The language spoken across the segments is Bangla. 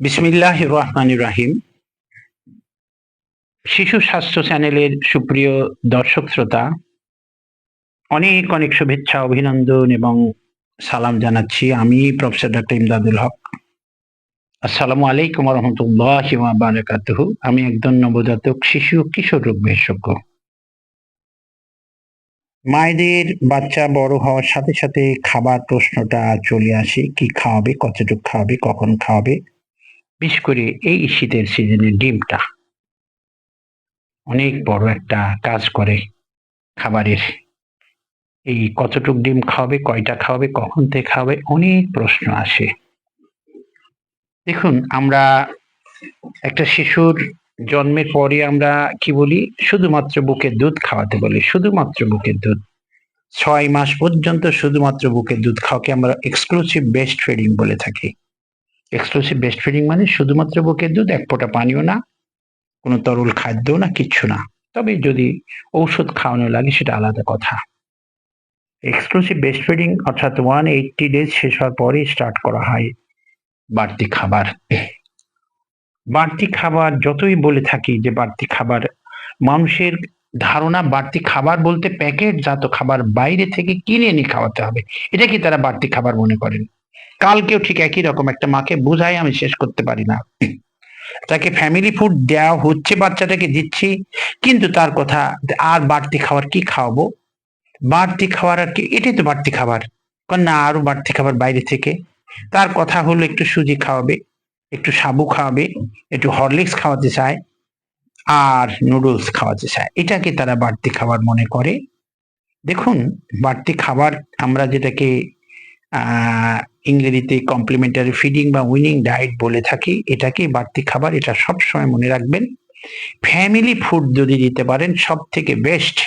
বিসমিল্লাহির রহমানির রাহিম। শিশু স্বাস্থ্য চ্যানেলের সুপ্রিয় দর্শক শ্রোতা, অনেক অনেক শুভেচ্ছা, অভিনন্দন এবং সালাম জানাচ্ছি। আমি প্রফেসর ডক্টর ইমদাদুল হক। আসসালামু আলাইকুম রহমতুল্লাহি ওয়া বারাকাতুহু। আমি একজন নবজাতক শিশু কিশোর রোগ বিশেষজ্ঞ। মায়েদের বাচ্চা বড় হওয়ার সাথে সাথে খাবার প্রশ্নটা চলে আসে, কি খাওয়াবে, কতটুকু খাওয়াবে, কখন খাওয়াবে। বিশেষ করে এই শীতের সিজনে ডিমটা অনেক বড় একটা কাজ করে খাবারের। এই কতটুক ডিম খাওয়াবে, কয়টা খাওয়াবে, কখন থেকে খাওয়াবে, অনেক প্রশ্ন আসে। দেখুন, আমরা একটা শিশুর জন্মের পরে আমরা কি বলি? শুধুমাত্র বুকের দুধ খাওয়াতে বলি, শুধুমাত্র বুকের দুধ। ৬ মাস পর্যন্ত শুধুমাত্র বুকের দুধ খাওয়াকে আমরা এক্সক্লুসিভ ব্রেস্ট ফিডিং বলে থাকি। এক্সক্লুসিভ ব্রেস্ট ফিডিং মানে শুধুমাত্র বুকের দুধ, এক ফোঁটা পানিও না, কোনো তরল খাদ্যও না, কিচ্ছু না। তবে যদি ঔষধ খাওয়ানো লাগে সেটা আলাদা কথা। এক্সক্লুসিভ ব্রেস্ট ফিডিং অর্থাৎ 180 ডেজ শেষ হওয়ার পরেই স্টার্ট করা হয় বাড়তি খাবার। বাড়তি খাবার যতই বলে থাকি যে বাড়তি খাবার, মানুষের ধারণা বাড়তি খাবার বলতে প্যাকেটজাত খাবার বাইরে থেকে কিনে এনে খাওয়াতে হবে। এটা কি তারা বাড়তি খাবার মনে করেন? কালকেও ঠিক একই রকম একটা মাকে বুঝাই আমি শেষ করতে পারি না। তাকে ফ্যামিলি ফুড দেওয়া হচ্ছে, বাচ্চাটাকে দিচ্ছি, কিন্তু তার কথা আর বাড়তি খাবার কি খাওয়াবো? বাড়তি খাবার আর কি? এটাই তো বাড়তি খাবার। না, আরো বাড়তি খাবার বাইরে থেকে। তার কথা হলো একটু সুজি খাওয়াবে, একটু সাবু খাওয়াবে, একটু হরলিক্স খাওয়াতে চায়, আর নুডলস খাওয়াতে চায়। এটাকে তারা বাড়তি খাবার মনে করে। দেখুন, বাড়তি খাবার আমরা যেটাকে আহ ইংরেজিতে কমপ্লিমেন্টারি ফিডিং বা উইনিং ডায়েট বলে থাকি, এটাকেই বাড়তি খাবার। এটা সবসময় মনে রাখবেন। ফ্যামিলি ফুড যদি দিতে পারেন সব থেকে বেস্ট।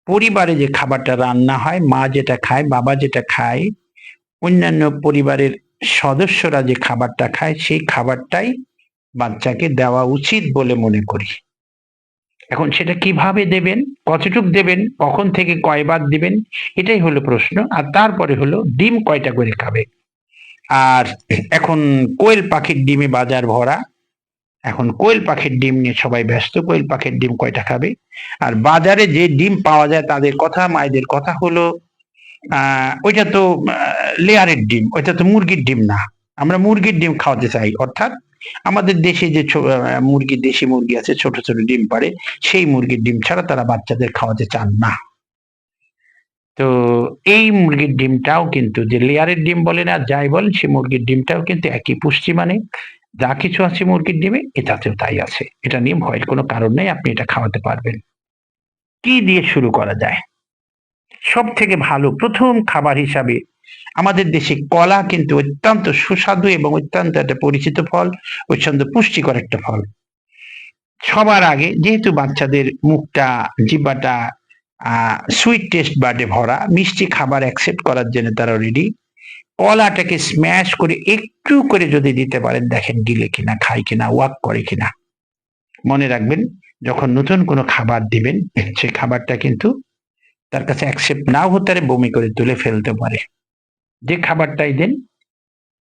পরিবারে যে খাবারটা রান্না হয়, মা যেটা খায়, বাবা যেটা খায়, অন্যান্য পরিবারের সদস্যরা যে খাবারটা খায়, সেই খাবারটাই বাচ্চাকে দেওয়া উচিত বলে মনে করি। এখন সেটা কিভাবে দেবেন, কতটুক দেবেন, কখন থেকে কয়বার দিবেন, এটাই হলো প্রশ্ন। আর তারপরে হলো ডিম কয়টা করে খাবে। আর এখন কোয়েল পাখির ডিমে বাজার ভরা। এখন কোয়েল পাখির ডিম নিয়ে সবাই ব্যস্ত। কোয়েল পাখির ডিম কয়টা খাবে? আর বাজারে যে ডিম পাওয়া যায় তাদের কথা, মায়েদের কথা হলো ওইটা তো লেয়ারের ডিম, ওইটা তো মুরগির ডিম না। আমরা মুরগির ডিম খাওয়াতে চাই, অর্থাৎ আমাদের দেশে যে মুরগি, দেশি মুরগি আছে, ছোট ছোট ডিম পারে, সেই মুরগির ডিম ছাড়া তারা বাচ্চাদের খাওয়াতে চান না। তো এই মুরগির ডিমটাও কিন্তু, যে লেয়ারের ডিম বলে না, যাই বলেন, সেই মুরগির ডিমটাও কিন্তু একই পুষ্টি। মানে যা কিছু আছে মুরগির ডিমে, এটাতেও তাই আছে। এটা নিয়ে ভয়ের কোনো কারণ নেই, আপনি এটা খাওয়াতে পারবেন। কি দিয়ে শুরু করা যায়? সব থেকে ভালো প্রথম খাবার হিসাবে আমাদের দেশে কলা কিন্তু অত্যন্ত সুস্বাদু এবং অত্যন্ত একটা পরিচিত ফল, অত্যন্ত পুষ্টিকর একটা ফল। সবার আগে যেহেতু বাচ্চাদের মুখটা, জিহ্বাটা সুইট টেস্ট বাডে ভরা, মিষ্টি খাবার অ্যাকসেপ্ট করার জন্য তারা রেডি। কলাটাকে স্ম্যাশ করে একটু করে যদি দিতে পারেন, দেখেন গিলে কিনা, খায় কিনা, ওয়াক করে কিনা। মনে রাখবেন, যখন নতুন কোনো খাবার দিবেন, সেই খাবারটা কিন্তু তার কাছে অ্যাকসেপ্ট নাও হতে পারে, বমি করে তুলে ফেলতে পারে। যে খাবারটাই দেন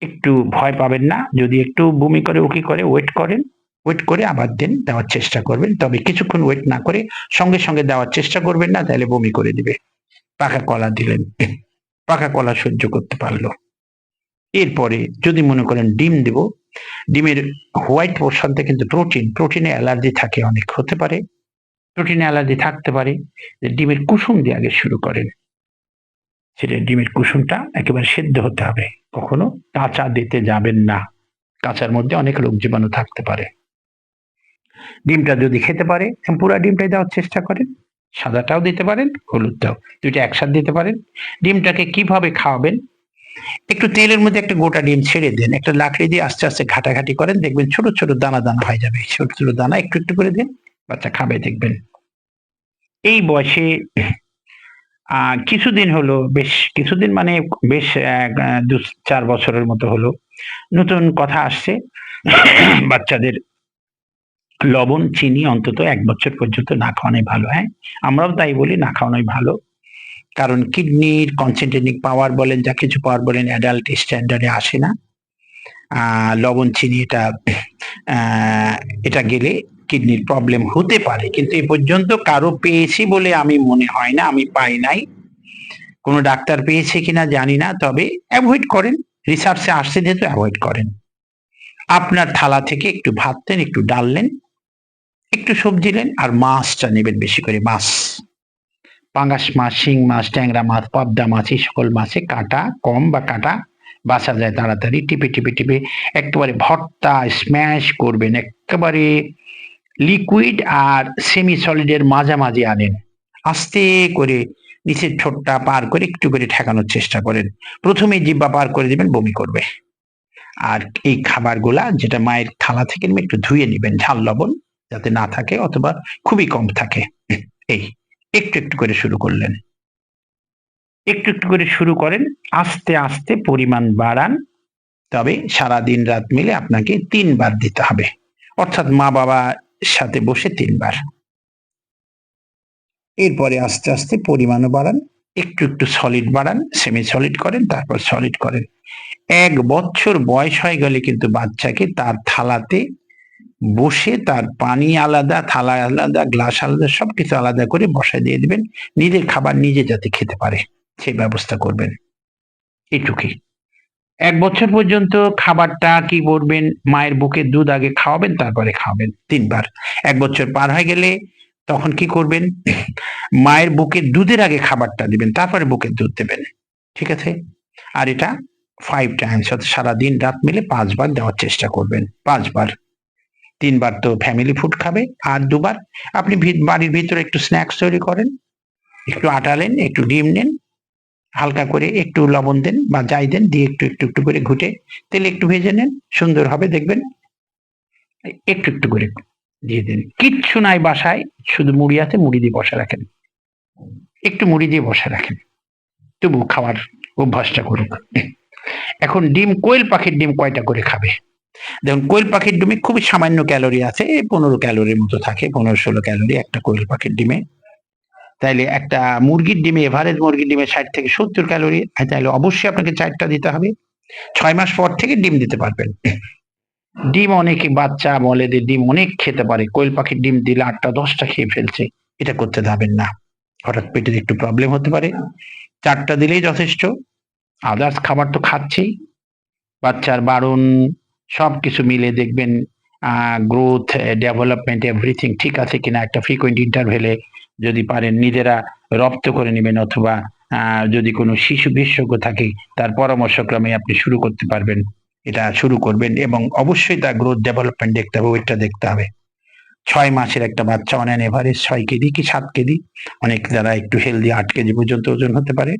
একটু ভয় পাবেন না। যদি একটু বমি করে, উকি করে, ওয়েট করেন, ওয়েট করে আবার দেন, দেওয়ার চেষ্টা করবেন। তবে কিছুক্ষণ ওয়েট না করে সঙ্গে সঙ্গে দেওয়ার চেষ্টা করবেন না, তাহলে বমি করে দিবে। পাকা কলা দিলেন, পাকা কলা সহ্য করতে পারলো। এরপরে যদি মনে করেন ডিম দিব, ডিমের হোয়াইট পোর্শনটা কিন্তু প্রোটিন, প্রোটিনে অ্যালার্জি থাকে, অনেক হতে পারে, প্রোটিনে অ্যালার্জি থাকতে পারে। ডিমের কুসুম দিয়ে আগে শুরু করেন। সেটা ডিমের কুসুমটা একেবারে সেদ্ধ হতে হবে, কখনো কাঁচা দিতে যাবেন না। কাঁচার মধ্যে অনেক রোগ জীবাণু থাকতে পারে। ডিমটা যদি খেতে পারে, পুরা ডিমটাই দেওয়ার চেষ্টা করেন। সাদাটাও দিতে পারেন, হলুদটাও, দুইটা একসাথে দিতে পারেন। ডিমটাকে কিভাবে খাওয়াবেন? একটু তেলের মধ্যে একটা গোটা ডিম ছেড়ে দেন, একটা লাকড়ি দিয়ে আস্তে আস্তে ঘাটাঘাটি করেন, দেখবেন ছোট ছোট দানা দানা হয়ে যাবে। ছোট ছোট দানা একটু একটু করে দিন, বাচ্চা খাবে দেখবেন। এই বয়সে কিছুদিন হলো, বেশ কিছুদিন মানে বেশ ২-৪ বছরের মতো হলো, নতুন কথা আসছে বাচ্চাদের লবণ, চিনি অন্তত ১ বছর পর্যন্ত না খাওয়ানোই ভালো। হ্যাঁ, আমরাও তাই বলি, না খাওয়ানোই ভালো। কারণ কিডনির কনসেন্ট্রেটিং পাওয়ার বলেন, যা কিছু পাওয়ার বলেন, অ্যাডাল্ট স্ট্যান্ডার্ডে আসে না। লবণ চিনি এটা গেলে কিডনির প্রবলেম হতে পারে, কিন্তু এ পর্যন্ত কারো পেয়েছি বলে আমি মনে হয় না, আমি পাই নাই। কোনো ডাক্তার পেয়েছে কিনা জানি না, তবে অ্যাভয়েড করেন, রিসার্চে আসছে যেহেতু অ্যাভয়েড করেন। আপনার থালা থেকে একটু ভাত নেন, একটু ডাল নেন, একটু সবজি নেন, আর মাছটা নেবেন বেশি করে। মাছ, পাঙ্গাস মাছ, শিং মাছ, ট্যাংরা মাছ, পাবদা মাছ, এই সকল মাছে কাটা কম বা কাটা বাছা যায় তাড়াতাড়ি। টিপে টিপে টিপে একেবারে ভর্তা স্ম্যাশ করবেন, একেবারে লিকুইড আর সেমি সলিডের মাঝামাঝি আনেন। আস্তে করে নিচের ঠোঁটটা পার করে একটু করে ঠেকানোর চেষ্টা করেন। প্রথমে জিহ্বা পার করে দিবেন, বমি করবে। আর এই খাবারগুলা যেটা মায়ের থালা থেকে নেবেন, একটু ধুয়ে নিবেন, ঝাল লবণ যাতে না থাকে অথবা খুবই কম থাকে। এই একটু একটু করে শুরু করলেন, একটু একটু করে শুরু করেন, আস্তে আস্তে পরিমাণ বাড়ান। তবে সারা দিন রাত মিলে আপনাকে 3 বার দিতে হবে, অর্থাৎ মা বাবার সাথে বসে 3 বার। এরপরে আস্তে আস্তে পরিমাণও বাড়ান, একটু একটু সলিড বাড়ান, সেমি সলিড করেন, তারপর সলিড করেন। 1 বছর বয়স হয়ে গেলে কিন্তু বাচ্চাকে তার থালাতে বসে তার পানি আলাদা, থালা আলাদা, গ্লাস আলাদা, সবকিছু আলাদা করে বসায় দিয়ে দিবেন। নিজের খাবার নিজে যাতে খেতে পারে সেই ব্যবস্থা করবেন। এইটুকুই। 1 বছর পর্যন্ত খাবারটা কি করবেন, মায়ের বুকের দুধ আগে খাওয়াবেন, তারপরে খাওয়াবেন 3 বার। 1 বছর পার হয়ে গেলে তখন কি করবেন, মায়ের বুকের দুধের আগে খাবারটা দিবেন, তারপরে বুকের দুধ দেবেন। ঠিক আছে? আর এটা 5 টাইমস, অর্থাৎ সারাদিন রাত মিলে 5 বার দেওয়ার চেষ্টা করবেন। 5 বার। 3 বার তো ফ্যামিলি ফুড খাবে, আর 2 বার আপনি বাড়ির ভিতরে একটু স্ন্যাক্স তৈরি করেন। একটু আটা নেন, একটু ডিম নেন, হালকা করে একটু লবণ দেন বা যাই দেন, দিয়ে একটু একটু একটু করে ঘুটে তেলে একটু ভেজে নেন, সুন্দর হবে দেখবেন। একটু একটু করে দিয়ে দেন। কিচ্ছু নাই বাসায়, শুধু মুড়ি আছে, মুড়ি দিয়ে বসা রাখেন, একটু মুড়ি দিয়ে বসা রাখেন, তবু খাওয়ার অভ্যাসটা করুক। এখন ডিম, কোয়েল পাখির ডিম কয়টা করে খাবে? দেখুন, কোয়েল পাখির ডিমে খুবই সামান্য ক্যালোরি আছে, 15 ক্যালোরির মতো থাকে, 15-16 ক্যালোরি একটা কোয়েল পাখির ডিমে। তাইলে একটা মুরগির ডিমে, এভারেজ মুরগির ডিমে 60 থেকে 70 ক্যালোরি, তাহলে অবশ্যই আপনাকে 4টা দিতে হবে। 6 মাস পর থেকে ডিম দিতে পারবেন। ডিম অনেকে বাচ্চা বলে যে ডিম অনেক খেতে পারে, কোয়েল পাখির ডিম দিলে 8টা 10টা খেয়ে ফেলছে, এটা করতে যাবেন না, হঠাৎ পেটের একটু প্রবলেম হতে পারে। 4টা দিলেই যথেষ্ট। আদার্স খাবার তো খাচ্ছেই, বাচ্চার বাড়ন সবকিছু মিলে দেখবেন গ্রোথ, ডেভেলপমেন্ট, এভরিথিং ঠিক আছে কিনা একটা ফ্রিকোয়েন্ট ইন্টারভেলে যদি পারেন নিজেরা রপ্ত করে নেবেন, অথবা যদি কোনো শিশু বিশেষজ্ঞ থাকে তার পরামর্শক্রমে আপনি শুরু করতে পারবেন, এটা শুরু করবেন। এবং অবশ্যই তার গ্রোথ ডেভেলপমেন্ট দেখতে হবে, ওইটা দেখতে হবে। 6 মাসের একটা বাচ্চা অন অ্যান এভারেজ 6 কেজি কি 7 কেজি, অনেক যারা একটু হেলদি 8 কেজি পর্যন্ত ওজন হতে পারে।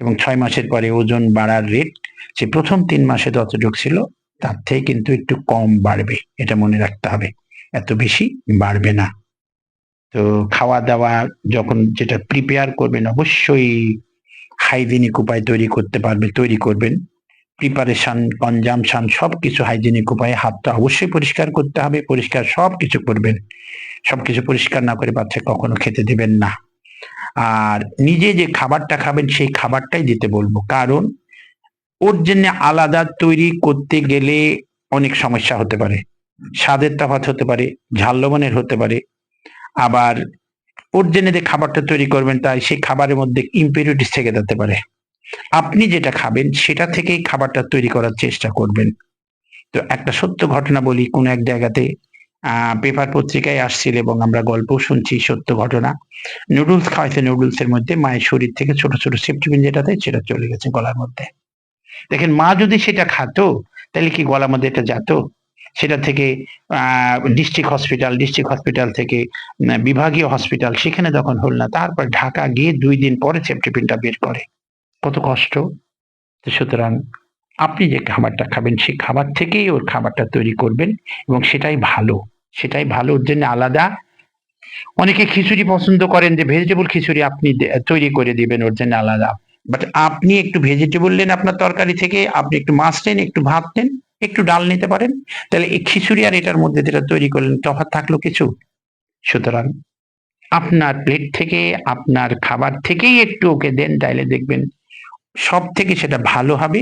এবং 6 মাসের পরে ওজন বাড়ার রেট যে প্রথম 3 মাসে যতটুকু ছিল তার থেকে কিন্তু একটু কম বাড়বে, এটা মনে রাখতে হবে, এত বেশি বাড়বে না। তো খাওয়া দাওয়া যখন যেটা প্রিপেয়ার করবেন, অবশ্যই হাইজেনিক উপায় তৈরি করবেন। প্রিপারেশন, কনজামশন সবকিছু হাইজেনিক উপায়ে, হাতটা অবশ্যই পরিষ্কার করতে হবে, পরিষ্কার সবকিছু করবেন। সবকিছু পরিষ্কার না করে বাচ্চা কখনো খেতে দিবেন না। আর নিজে যে খাবারটা খাবেন সেই খাবারটাই দিতে বলবো, কারণ ওর জন্য আলাদা তৈরি করতে গেলে অনেক সমস্যা হতে পারে, স্বাদের তফাৎ হতে পারে, ঝাল লবণের হতে পারে। আবার ওর জন্য যে খাবারটা তৈরি করবেন তাই সেই খাবারের মধ্যে ইম্পিউরিটিস থেকে যেতে পারে। আপনি যেটা খাবেন সেটা থেকেই খাবারটা তৈরি করার চেষ্টা করবেন। তো একটা সত্য ঘটনা বলি, কোন এক জায়গাতে পেপার পত্রিকায় আসছিল এবং আমরা গল্প শুনছি, সত্য ঘটনা। নুডলস খাওয়াইছে, নুডলসের মধ্যে মায়ের শরীর থেকে ছোট ছোট সেপ্টিপিন যেটা দেয় সেটা চলে গেছে গলার মধ্যে। দেখেন, মা যদি সেটা খাতো তাহলে কি গলার মধ্যে এটা যেত? সেটা থেকে ডিস্ট্রিক্ট হসপিটাল থেকে বিভাগীয় হসপিটাল, সেখানে যখন হল না, তারপর ঢাকা গিয়ে 2 দিন পরে সেপ্টিপিনটা বের করে। কত কষ্ট! তো সুতরাং আপনি যে খাবারটা খাবেন সেই খাবার থেকেই ওর খাবারটা তৈরি করবেন, এবং সেটাই ভালো, সেটাই ভালো। ওর জন্য আলাদা, অনেকে খিচুড়ি পছন্দ করেন যে ভেজিটেবল খিচুড়ি আপনি তৈরি করে দিবেন ওর জন্য আলাদা। বাট আপনি একটু ভেজিটেবল নেন আপনার তরকারি থেকে, আপনি একটু মাছ নেন, একটু ভাত নেন, একটু ডাল নিতে পারেন, তাহলে এই খিচুড়ি আর এটার মধ্যে যেটা তৈরি করলেন তফাৎ থাকলো কিছু? সুতরাং আপনার প্লেট থেকে, আপনার খাবার থেকেই একটু ওকে দেন, তাইলে দেখবেন সব থেকে সেটা ভালো হবে,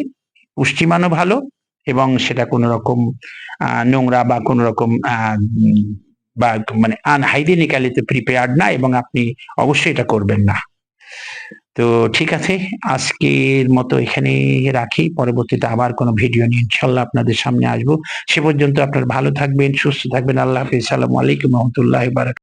পুষ্টিমানও ভালো এবং সেটা কোনো রকম নোংরা বা কোনো রকম বা মানে আনহাইজেনিক্যালি প্রিপেয়ার্ড না, এবং আপনি অবশ্যই এটা করবেন না। তো ঠিক আছে, আজকের মতো এখানে রাখি। পরবর্তীতে আবার কোনো ভিডিও নিয়ে ইনশাল্লাহ আপনাদের সামনে আসবো। সে পর্যন্ত আপনারা ভালো থাকবেন, সুস্থ থাকবেন। আল্লাহ হাফেজ। আসসালামু আলাইকুম ওয়া রাহমাতুল্লাহি ওয়া বারাকাতুহু।